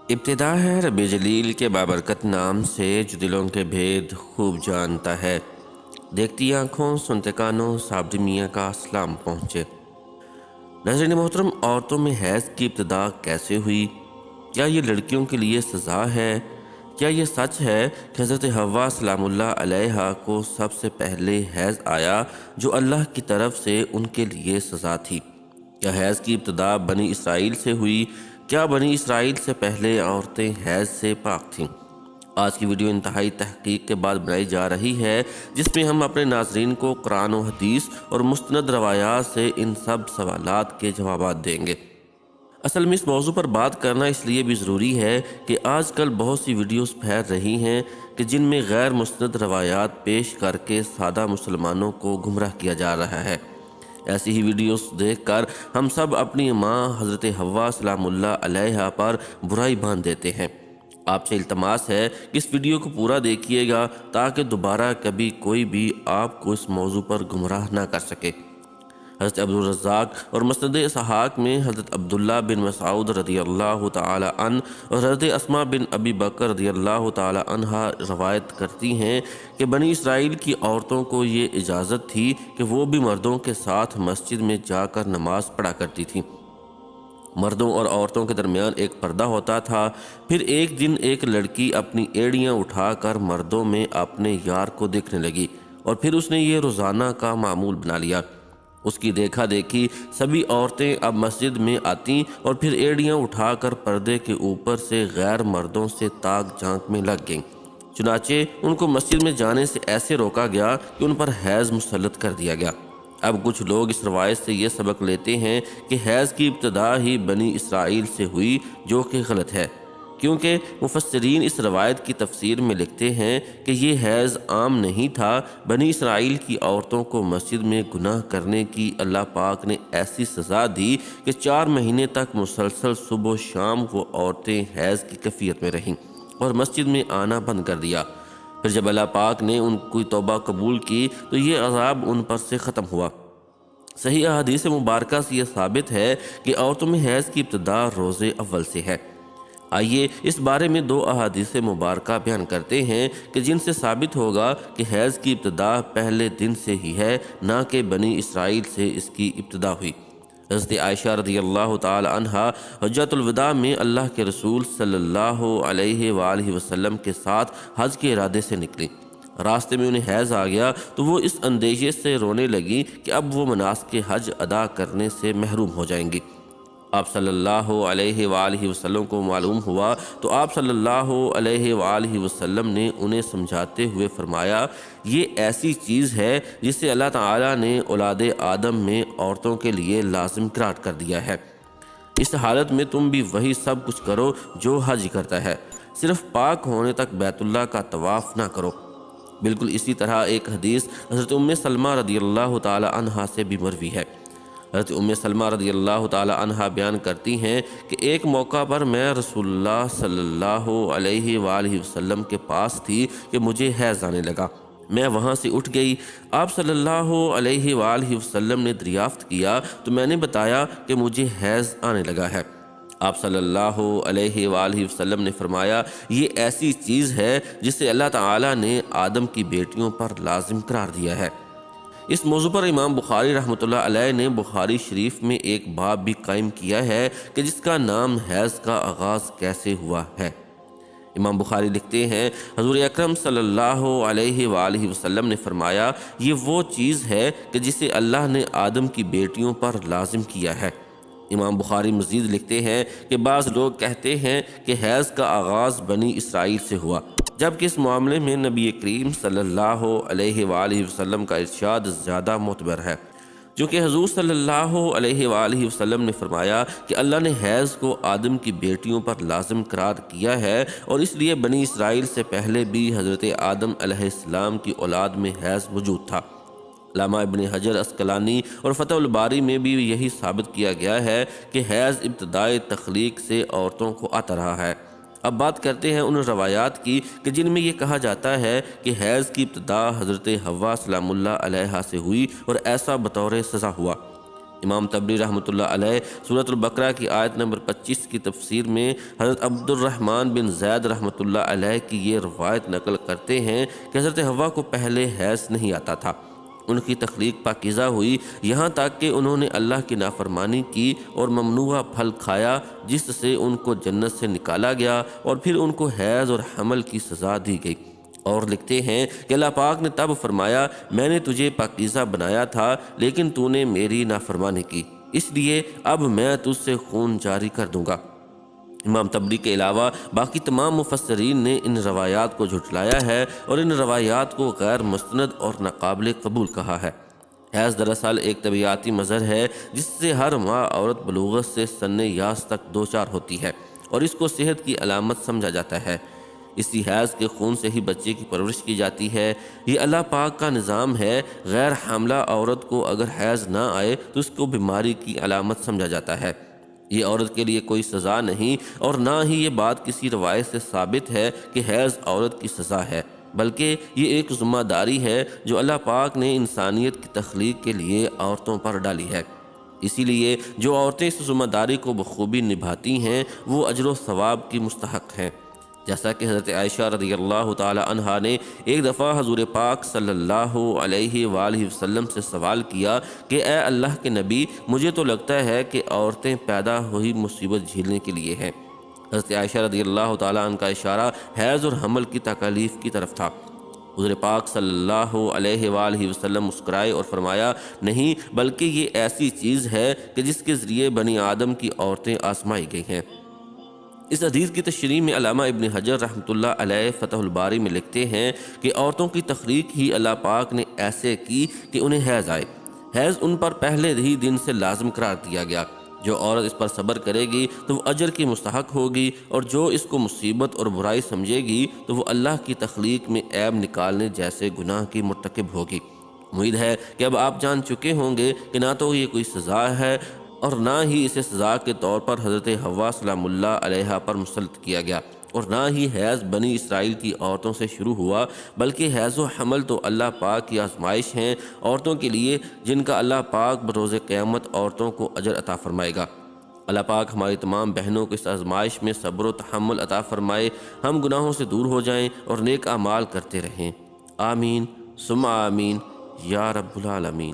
ابتدا ہے رب جلیل کے بابرکت نام سے جو دلوں کے بھید خوب جانتا ہے۔ دیکھتی آنکھوں سنتے کانوں صابر میاں کا سلام پہنچے۔ ناظرین محترم، عورتوں میں حیض کی ابتدا کیسے ہوئی؟ کیا یہ لڑکیوں کے لیے سزا ہے؟ کیا یہ سچ ہے کہ حضرت حوا سلام اللہ علیہا کو سب سے پہلے حیض آیا جو اللہ کی طرف سے ان کے لیے سزا تھی؟ کیا حیض کی ابتدا بنی اسرائیل سے ہوئی؟ کیا بنی اسرائیل سے پہلے عورتیں حیض سے پاک تھیں؟ آج کی ویڈیو انتہائی تحقیق کے بعد بنائی جا رہی ہے، جس میں ہم اپنے ناظرین کو قرآن و حدیث اور مستند روایات سے ان سب سوالات کے جوابات دیں گے۔ اصل میں اس موضوع پر بات کرنا اس لیے بھی ضروری ہے کہ آج کل بہت سی ویڈیوز پھیل رہی ہیں کہ جن میں غیر مستند روایات پیش کر کے سادہ مسلمانوں کو گمراہ کیا جا رہا ہے۔ ایسی ہی ویڈیوز دیکھ کر ہم سب اپنی ماں حضرت حوا سلام اللہ علیہا پر برائی باندھ دیتے ہیں۔ آپ سے التماس ہے کہ اس ویڈیو کو پورا دیکھیے گا تاکہ دوبارہ کبھی کوئی بھی آپ کو اس موضوع پر گمراہ نہ کر سکے۔ حضرت عبدالرزاق اور مسند اسحاق میں حضرت عبداللہ بن مسعود رضی اللہ تعالی عنہ اور حضرت اسماء بن ابی بکر رضی اللہ تعالی عنہ روایت کرتی ہیں کہ بنی اسرائیل کی عورتوں کو یہ اجازت تھی کہ وہ بھی مردوں کے ساتھ مسجد میں جا کر نماز پڑھا کرتی تھیں۔ مردوں اور عورتوں کے درمیان ایک پردہ ہوتا تھا۔ پھر ایک دن ایک لڑکی اپنی ایڑیاں اٹھا کر مردوں میں اپنے یار کو دیکھنے لگی اور پھر اس نے یہ روزانہ کا معمول بنا لیا۔ اس کی دیکھا دیکھی سبھی عورتیں اب مسجد میں آتیں اور پھر ایڑیاں اٹھا کر پردے کے اوپر سے غیر مردوں سے تاک جھانک میں لگ گئیں۔ چنانچہ ان کو مسجد میں جانے سے ایسے روکا گیا کہ ان پر حیض مسلط کر دیا گیا۔ اب کچھ لوگ اس روایت سے یہ سبق لیتے ہیں کہ حیض کی ابتدا ہی بنی اسرائیل سے ہوئی، جو کہ غلط ہے، کیونکہ مفسرین اس روایت کی تفسیر میں لکھتے ہیں کہ یہ حیض عام نہیں تھا۔ بنی اسرائیل کی عورتوں کو مسجد میں گناہ کرنے کی اللہ پاک نے ایسی سزا دی کہ 4 مہینے تک مسلسل صبح و شام وہ عورتیں حیض کی کیفیت میں رہیں اور مسجد میں آنا بند کر دیا۔ پھر جب اللہ پاک نے ان کی توبہ قبول کی تو یہ عذاب ان پر سے ختم ہوا۔ صحیح احادیث مبارکہ سے یہ ثابت ہے کہ عورتوں میں حیض کی ابتدا روز اول سے ہے۔ آئیے اس بارے میں 2 احادیث مبارکہ بیان کرتے ہیں کہ جن سے ثابت ہوگا کہ حیض کی ابتدا پہلے دن سے ہی ہے، نہ کہ بنی اسرائیل سے اس کی ابتدا ہوئی۔ حضرت عائشہ رضی اللہ تعالی عنہا حجۃ الوداع میں اللہ کے رسول صلی اللہ علیہ وآلہ وسلم کے ساتھ حج کے ارادے سے نکلی۔ راستے میں انہیں حیض آ گیا تو وہ اس اندیشے سے رونے لگی کہ اب وہ مناسک حج ادا کرنے سے محروم ہو جائیں گی۔ آپ صلی اللہ علیہ وآلہ وسلم کو معلوم ہوا تو آپ صلی اللہ علیہ وآلہ وسلم نے انہیں سمجھاتے ہوئے فرمایا، یہ ایسی چیز ہے جسے اللہ تعالیٰ نے اولاد آدم میں عورتوں کے لیے لازم قرار کر دیا ہے۔ اس حالت میں تم بھی وہی سب کچھ کرو جو حج کرتا ہے، صرف پاک ہونے تک بیت اللہ کا طواف نہ کرو۔ بالکل اسی طرح ایک حدیث حضرت ام سلمہ رضی اللہ تعالی عنہا سے بھی مروی ہے۔ حضرت ام سلمہ رضی اللہ تعالی عنہا بیان کرتی ہیں کہ ایک موقع پر میں رسول اللہ صلی اللہ علیہ وآلہ وسلم کے پاس تھی کہ مجھے حیض آنے لگا۔ میں وہاں سے اٹھ گئی۔ آپ صلی اللہ علیہ وآلہ وسلم نے دریافت کیا تو میں نے بتایا کہ مجھے حیض آنے لگا ہے۔ آپ صلی اللہ علیہ وآلہ وسلم نے فرمایا، یہ ایسی چیز ہے جسے اللہ تعالیٰ نے آدم کی بیٹیوں پر لازم قرار دیا ہے۔ اس موضوع پر امام بخاری رحمۃ اللہ علیہ نے بخاری شریف میں ایک باب بھی قائم کیا ہے کہ جس کا نام حیض کا آغاز کیسے ہوا ہے۔ امام بخاری لکھتے ہیں، حضور اکرم صلی اللہ علیہ وآلہ وسلم نے فرمایا، یہ وہ چیز ہے کہ جسے اللہ نے آدم کی بیٹیوں پر لازم کیا ہے۔ امام بخاری مزید لکھتے ہیں کہ بعض لوگ کہتے ہیں کہ حیض کا آغاز بنی اسرائیل سے ہوا، جبکہ اس معاملے میں نبی کریم صلی اللہ علیہ وآلہ وسلم کا ارشاد زیادہ معتبر ہے، جو کہ حضور صلی اللہ علیہ وآلہ وسلم نے فرمایا کہ اللہ نے حیض کو آدم کی بیٹیوں پر لازم قرار کیا ہے اور اس لیے بنی اسرائیل سے پہلے بھی حضرت آدم علیہ السلام کی اولاد میں حیض موجود تھا۔ علامہ ابن حجر عسقلانی اور فتح الباری میں بھی یہی ثابت کیا گیا ہے کہ حیض ابتدائی تخلیق سے عورتوں کو آتا رہا ہے۔ اب بات کرتے ہیں ان روایات کی کہ جن میں یہ کہا جاتا ہے کہ حیض کی ابتدا حضرت حوا سلام اللہ علیہا سے ہوئی اور ایسا بطور سزا ہوا۔ امام طبری رحمۃ اللہ علیہ سورۃ البقرہ کی آیت نمبر 25 کی تفسیر میں حضرت عبد الرحمن بن زید رحمۃ اللہ علیہ کی یہ روایت نقل کرتے ہیں کہ حضرت حوا کو پہلے حیض نہیں آتا تھا۔ ان کی تخلیق پاکیزہ ہوئی یہاں تک کہ انہوں نے اللہ کی نافرمانی کی اور ممنوعہ پھل کھایا جس سے ان کو جنت سے نکالا گیا، اور پھر ان کو حیض اور حمل کی سزا دی گئی۔ اور لکھتے ہیں کہ اللہ پاک نے تب فرمایا، میں نے تجھے پاکیزہ بنایا تھا لیکن تو نے میری نافرمانی کی، اس لیے اب میں تجھ سے خون جاری کر دوں گا۔ امام طبری کے علاوہ باقی تمام مفسرین نے ان روایات کو جھٹلایا ہے اور ان روایات کو غیر مستند اور ناقابل قبول کہا ہے۔ حیض دراصل ایک طبیعیاتی مظہر ہے جس سے ہر ماہ عورت بلوغت سے سن یاس تک دوچار ہوتی ہے اور اس کو صحت کی علامت سمجھا جاتا ہے۔ اسی حیض کے خون سے ہی بچے کی پرورش کی جاتی ہے۔ یہ اللہ پاک کا نظام ہے۔ غیر حاملہ عورت کو اگر حیض نہ آئے تو اس کو بیماری کی علامت سمجھا جاتا ہے۔ یہ عورت کے لیے کوئی سزا نہیں، اور نہ ہی یہ بات کسی روایت سے ثابت ہے کہ حیض عورت کی سزا ہے، بلکہ یہ ایک ذمہ داری ہے جو اللہ پاک نے انسانیت کی تخلیق کے لیے عورتوں پر ڈالی ہے۔ اسی لیے جو عورتیں اس ذمہ داری کو بخوبی نبھاتی ہیں وہ اجر و ثواب کی مستحق ہیں۔ جیسا کہ حضرت عائشہ رضی اللہ تعالی عنہا نے ایک دفعہ حضور پاک صلی اللہ علیہ وآلہ وسلم سے سوال کیا کہ اے اللہ کے نبی، مجھے تو لگتا ہے کہ عورتیں پیدا ہوئی مصیبت جھیلنے کے لیے ہیں۔ حضرت عائشہ رضی اللہ تعالی عنہ کا اشارہ حیض اور حمل کی تکالیف کی طرف تھا۔ حضور پاک صلی اللہ علیہ وآلہ وسلم مسکرائے اور فرمایا، نہیں، بلکہ یہ ایسی چیز ہے کہ جس کے ذریعے بنی آدم کی عورتیں آزمائی گئی ہیں۔ اس حدیث کی تشریح میں علامہ ابن حجر رحمۃ اللہ علیہ فتح الباری میں لکھتے ہیں کہ عورتوں کی تخلیق ہی اللہ پاک نے ایسے کی کہ انہیں حیض آئے۔ حیض ان پر پہلے ہی دن سے لازم قرار دیا گیا۔ جو عورت اس پر صبر کرے گی تو وہ اجر کی مستحق ہوگی، اور جو اس کو مصیبت اور برائی سمجھے گی تو وہ اللہ کی تخلیق میں عیب نکالنے جیسے گناہ کی مرتکب ہوگی۔ امید ہے کہ اب آپ جان چکے ہوں گے کہ نہ تو یہ کوئی سزا ہے اور نہ ہی اسے سزا کے طور پر حضرت حوا سلام اللہ علیہا پر مسلط کیا گیا، اور نہ ہی حیض بنی اسرائیل کی عورتوں سے شروع ہوا، بلکہ حیض و حمل تو اللہ پاک کی آزمائش ہیں عورتوں کے لیے، جن کا اللہ پاک بروز قیامت عورتوں کو اجر عطا فرمائے گا۔ اللہ پاک ہماری تمام بہنوں کو اس آزمائش میں صبر و تحمل عطا فرمائے، ہم گناہوں سے دور ہو جائیں اور نیک اعمال کرتے رہیں۔ آمین ثم آمین یا رب العالمین۔